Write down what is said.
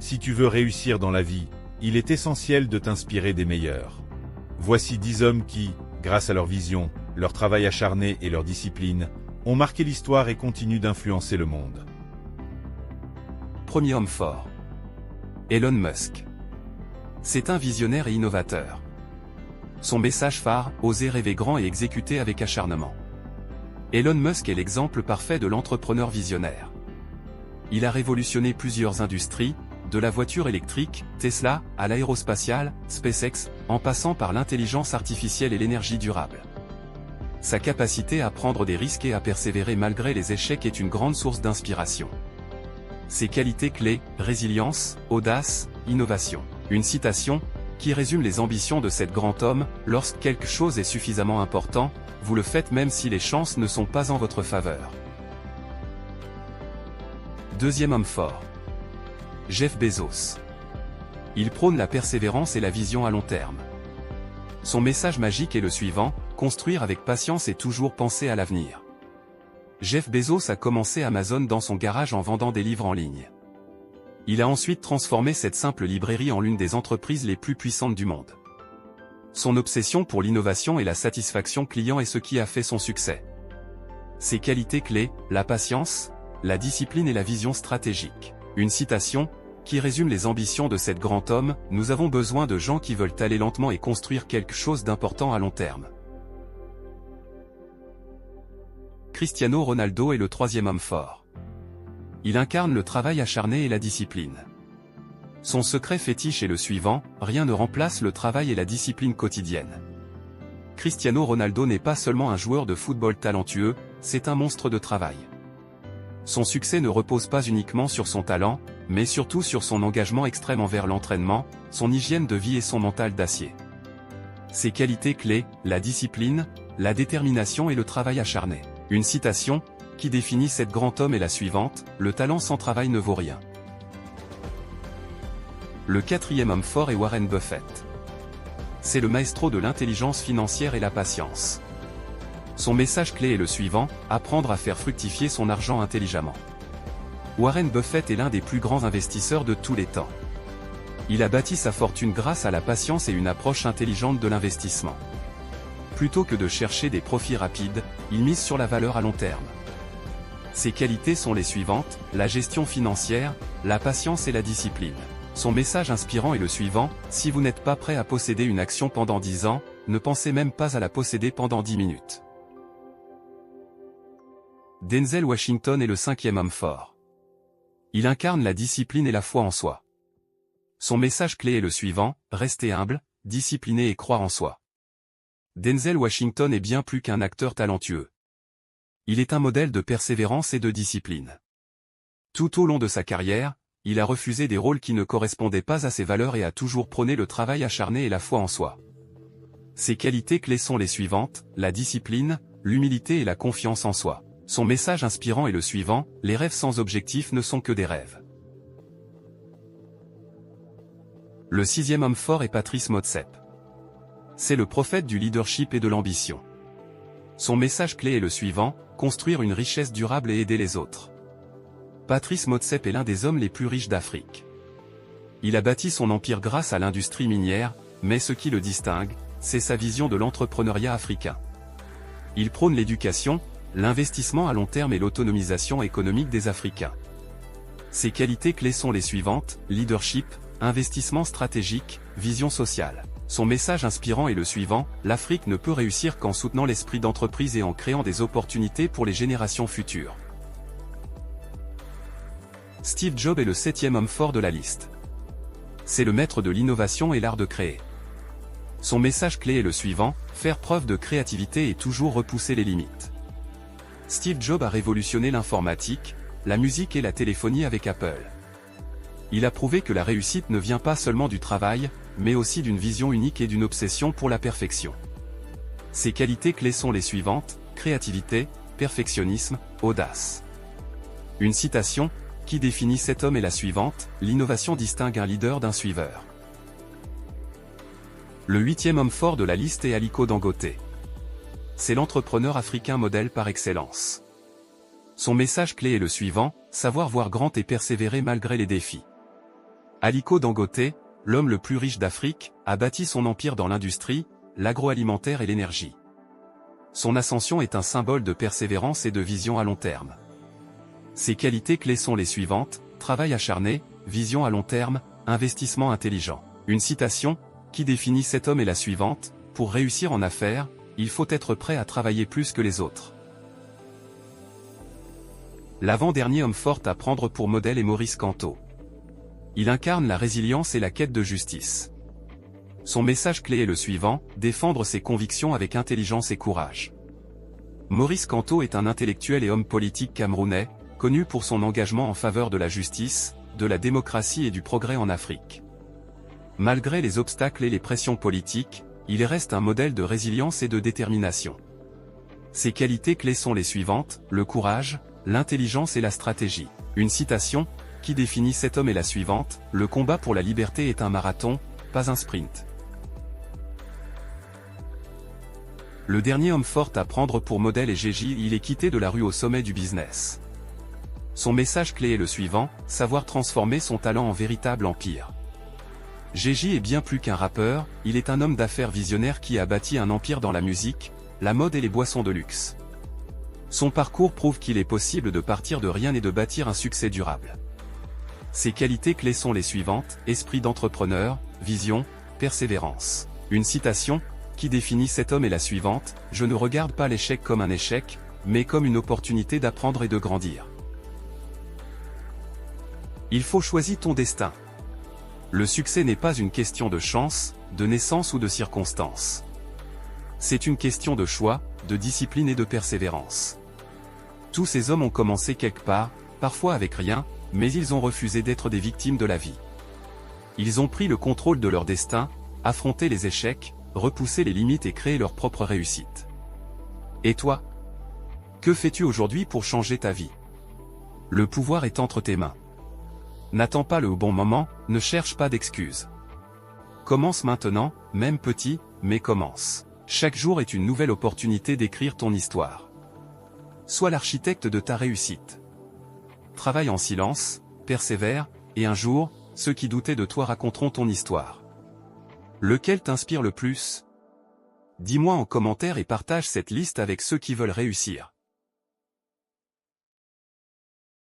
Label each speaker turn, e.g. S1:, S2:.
S1: Si tu veux réussir dans la vie, il est essentiel de t'inspirer des meilleurs. Voici 10 hommes qui, grâce à leur vision, leur travail acharné et leur discipline, ont marqué l'histoire et continuent d'influencer le monde.
S2: Premier homme fort. Elon Musk. C'est un visionnaire et innovateur. Son message phare, oser rêver grand et exécuter avec acharnement. Elon Musk est l'exemple parfait de l'entrepreneur visionnaire. Il a révolutionné plusieurs industries, de la voiture électrique, Tesla, à l'aérospatiale, SpaceX, en passant par l'intelligence artificielle et l'énergie durable. Sa capacité à prendre des risques et à persévérer malgré les échecs est une grande source d'inspiration. Ses qualités clés, résilience, audace, innovation. Une citation, qui résume les ambitions de cet grand homme: lorsque quelque chose est suffisamment important, vous le faites même si les chances ne sont pas en votre faveur. Deuxième homme fort. Jeff Bezos. Il prône la persévérance et la vision à long terme. Son message magique est le suivant: construire avec patience et toujours penser à l'avenir. Jeff Bezos a commencé Amazon dans son garage en vendant des livres en ligne. Il a ensuite transformé cette simple librairie en l'une des entreprises les plus puissantes du monde. Son obsession pour l'innovation et la satisfaction client est ce qui a fait son succès. Ses qualités clés, la patience, la discipline et la vision stratégique. Une citation, qui résume les ambitions de cet grand homme: nous avons besoin de gens qui veulent aller lentement et construire quelque chose d'important à long terme. Cristiano Ronaldo est le troisième homme fort. Il incarne le travail acharné et la discipline. Son secret fétiche est le suivant: rien ne remplace le travail et la discipline quotidienne. Cristiano Ronaldo n'est pas seulement un joueur de football talentueux, c'est un monstre de travail. Son succès ne repose pas uniquement sur son talent, mais surtout sur son engagement extrême envers l'entraînement, son hygiène de vie et son mental d'acier. Ses qualités clés, la discipline, la détermination et le travail acharné. Une citation, qui définit cet grand homme est la suivante: le talent sans travail ne vaut rien. Le quatrième homme fort est Warren Buffett. C'est le maestro de l'intelligence financière et la patience. Son message clé est le suivant: apprendre à faire fructifier son argent intelligemment. Warren Buffett est l'un des plus grands investisseurs de tous les temps. Il a bâti sa fortune grâce à la patience et une approche intelligente de l'investissement. Plutôt que de chercher des profits rapides, il mise sur la valeur à long terme. Ses qualités sont les suivantes: la gestion financière, la patience et la discipline. Son message inspirant est le suivant: si vous n'êtes pas prêt à posséder une action pendant 10 ans, ne pensez même pas à la posséder pendant 10 minutes. Denzel Washington est le cinquième homme fort. Il incarne la discipline et la foi en soi. Son message clé est le suivant: restez humble, discipliné et croire en soi. Denzel Washington est bien plus qu'un acteur talentueux. Il est un modèle de persévérance et de discipline. Tout au long de sa carrière, il a refusé des rôles qui ne correspondaient pas à ses valeurs et a toujours prôné le travail acharné et la foi en soi. Ses qualités clés sont les suivantes: la discipline, l'humilité et la confiance en soi. Son message inspirant est le suivant: les rêves sans objectif ne sont que des rêves. Le sixième homme fort est Patrice Motsepe. C'est le prophète du leadership et de l'ambition. Son message clé est le suivant: construire une richesse durable et aider les autres. Patrice Motsepe est l'un des hommes les plus riches d'Afrique. Il a bâti son empire grâce à l'industrie minière, mais ce qui le distingue, c'est sa vision de l'entrepreneuriat africain. Il prône l'éducation, l'investissement à long terme et l'autonomisation économique des Africains. Ses qualités clés sont les suivantes: leadership, investissement stratégique, vision sociale. Son message inspirant est le suivant: l'Afrique ne peut réussir qu'en soutenant l'esprit d'entreprise et en créant des opportunités pour les générations futures. Steve Jobs est le septième homme fort de la liste. C'est le maître de l'innovation et l'art de créer. Son message clé est le suivant: faire preuve de créativité et toujours repousser les limites. Steve Jobs a révolutionné l'informatique, la musique et la téléphonie avec Apple. Il a prouvé que la réussite ne vient pas seulement du travail, mais aussi d'une vision unique et d'une obsession pour la perfection. Ses qualités clés sont les suivantes: créativité, perfectionnisme, audace. Une citation, qui définit cet homme est la suivante: l'innovation distingue un leader d'un suiveur. Le huitième homme fort de la liste est Aliko Dangote. C'est l'entrepreneur africain modèle par excellence. Son message clé est le suivant: savoir voir grand et persévérer malgré les défis. Aliko Dangote, l'homme le plus riche d'Afrique, a bâti son empire dans l'industrie, l'agroalimentaire et l'énergie. Son ascension est un symbole de persévérance et de vision à long terme. Ses qualités clés sont les suivantes: travail acharné, vision à long terme, investissement intelligent. Une citation qui définit cet homme est la suivante: pour réussir en affaires, il faut être prêt à travailler plus que les autres. L'avant-dernier homme fort à prendre pour modèle est Maurice Kamto. Il incarne la résilience et la quête de justice. Son message clé est le suivant: défendre ses convictions avec intelligence et courage. Maurice Kamto est un intellectuel et homme politique camerounais, connu pour son engagement en faveur de la justice, de la démocratie et du progrès en Afrique. Malgré les obstacles et les pressions politiques, il reste un modèle de résilience et de détermination. Ses qualités clés sont les suivantes: le courage, l'intelligence et la stratégie. Une citation qui définit cet homme est la suivante: le combat pour la liberté est un marathon, pas un sprint. Le dernier homme fort à prendre pour modèle est Gégé. Il est quitté de la rue au sommet du business. Son message clé est le suivant: savoir transformer son talent en véritable empire. Gégé est bien plus qu'un rappeur, il est un homme d'affaires visionnaire qui a bâti un empire dans la musique, la mode et les boissons de luxe. Son parcours prouve qu'il est possible de partir de rien et de bâtir un succès durable. Ses qualités clés sont les suivantes: esprit d'entrepreneur, vision, persévérance. Une citation qui définit cet homme est la suivante: je ne regarde pas l'échec comme un échec, mais comme une opportunité d'apprendre et de grandir. Il faut choisir ton destin. Le succès n'est pas une question de chance, de naissance ou de circonstance. C'est une question de choix, de discipline et de persévérance. Tous ces hommes ont commencé quelque part, parfois avec rien, mais ils ont refusé d'être des victimes de la vie. Ils ont pris le contrôle de leur destin, affronté les échecs, repoussé les limites et créé leur propre réussite. Et toi? Que fais-tu aujourd'hui pour changer ta vie? Le pouvoir est entre tes mains. N'attends pas le bon moment, ne cherche pas d'excuses. Commence maintenant, même petit, mais commence. Chaque jour est une nouvelle opportunité d'écrire ton histoire. Sois l'architecte de ta réussite. Travaille en silence, persévère, et un jour, ceux qui doutaient de toi raconteront ton histoire. Lequel t'inspire le plus? Dis-moi en commentaire et partage cette liste avec ceux qui veulent réussir.